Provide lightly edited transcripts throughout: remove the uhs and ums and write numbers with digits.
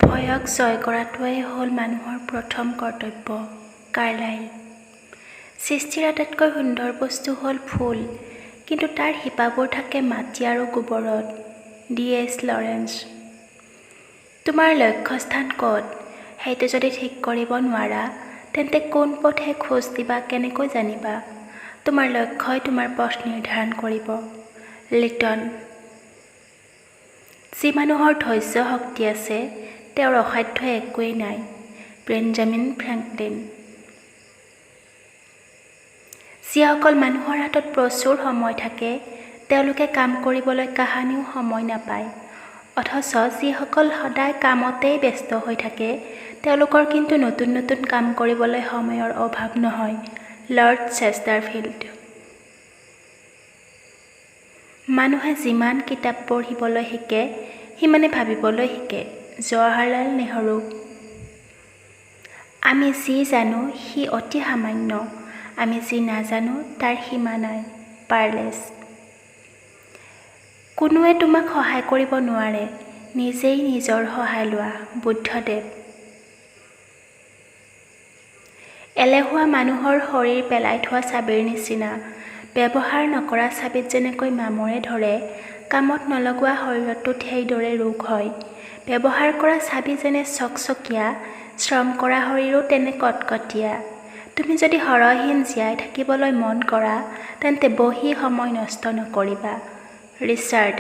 ভয়ক জয় কৰাটোৱেই হ'ল মানুহৰ প্ৰথম কৰ্তব্য। কাৰ্লাইল। সৃষ্টিৰ আটাইতকৈ সুন্দৰ বস্তু হ'ল ফুল, কিন্তু তাৰ শিপাবোৰ থাকে মাটি আৰু গোবৰত। D.S. লৰেঞ্চ। তোমাৰ লক্ষ্যস্থান ক'ত সেইটো যদি ঠিক কৰিব নোৱাৰা, তেন্তে কোন পথে খোজ দিবা কেনেকৈ জানিবা? তোমাৰ লক্ষ্যই তোমাৰ পথ নিৰ্ধাৰণ কৰিব। লিটন। যি মানুহৰ ধৈৰ্য শক্তি আছে, তেওঁৰ অসাধ্য একোৱেই নাই। Benjamin Franklin. যিসকল মানুহৰ হাতত প্ৰচুৰ সময় থাকে, তেওঁলোকে কাম কৰিবলৈ কাহানিও সময় নাপায়। অথচ যিসকল সদায় কামতেই ব্যস্ত হৈ থাকে, তেওঁলোকৰ কিন্তু নতুন নতুন কাম কৰিবলৈ সময়ৰ অভাৱ নহয়। Lord Chesterfield. মানুহে যিমান কিতাপ পঢ়িবলৈ শিকে, সিমানে ভাবিবলৈ শিকে। জৱাহৰলাল নেহৰু। আমি যি জানো সি অতি সামান্য, আমি যি নাজানো তাৰ সীমা নাই। পাৰ্লেছ। কোনোৱে তোমাক সহায় কৰিব নোৱাৰে, নিজেই নিজৰ সহায় লোৱা। বুদ্ধদেৱ। এলেহুৱা মানুহৰ শৰীৰ পেলাই থোৱা চাবিৰ নিচিনা। ব্যৱহাৰ নকৰা চাবিত যেনেকৈ মামৰে ধৰে, কামত নলগোৱা শৰীৰটোত সেইদৰে ৰোগ হয়। ব্যৱহাৰ কৰা চাবি যেনে চকচকীয়া, শ্ৰম কৰা শৰীৰো তেনে কটকটীয়া। তুমি যদি হৰহীন জীয়াই থাকিবলৈ মন কৰা, তেন্তে বহি সময় নষ্ট নকৰিবা। ৰিচাৰ্ড।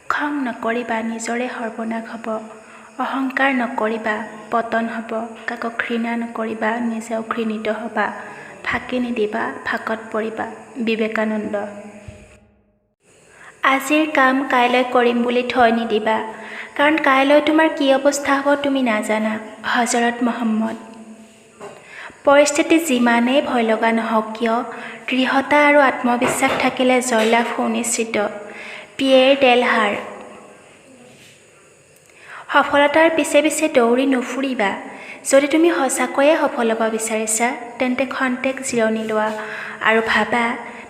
খং নকৰিবা, নিজৰে সৰ্বনাশ হ'ব। অহংকাৰ নকৰিবা, পতন হ'ব। কাকো ঘৃণা নকৰিবা, নিজেও ঘৃণিত হ'বা। ফাঁকি নিদিবা, ফাঁকত পৰিবা। বিবেকানন্দ। আজিৰ কাম কাইলৈ কৰিম বুলি থৈ নিদিবা, কাৰণ কাইলৈ তোমাৰ কি অৱস্থা হ'ব তুমি নাজানা। হজৰত মহম্মদ। পৰিস্থিতি যিমানেই ভয় লগা নহওক কিয়, দৃঢ়তা আৰু আত্মবিশ্বাস থাকিলে জয়লাভ সুনিশ্চিত। পিয়েৰ ডেলহাৰ। সফলতাৰ পিছে পিছে দৌৰি নুফুৰিবা। যদি তুমি সঁচাকৈয়ে সফল হ'ব বিচাৰিছা, তেন্তে খন্তেক জিৰণি লোৱা আৰু ভাবা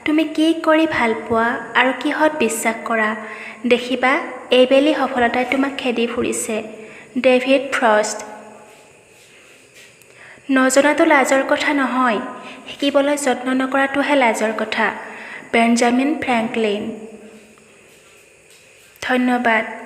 তুমি কি কৰি ভাল পোৱা আৰু কিহত বিশ্বাস কৰা। দেখিবা এইবেলি সফলতাই তোমাক খেদি ফুৰিছে। David Frost. নজনাটো লাজৰ কথা নহয়, শিকিবলৈ যত্ন নকৰাটোহে লাজৰ কথা। Benjamin Franklin. ধন্যবাদ।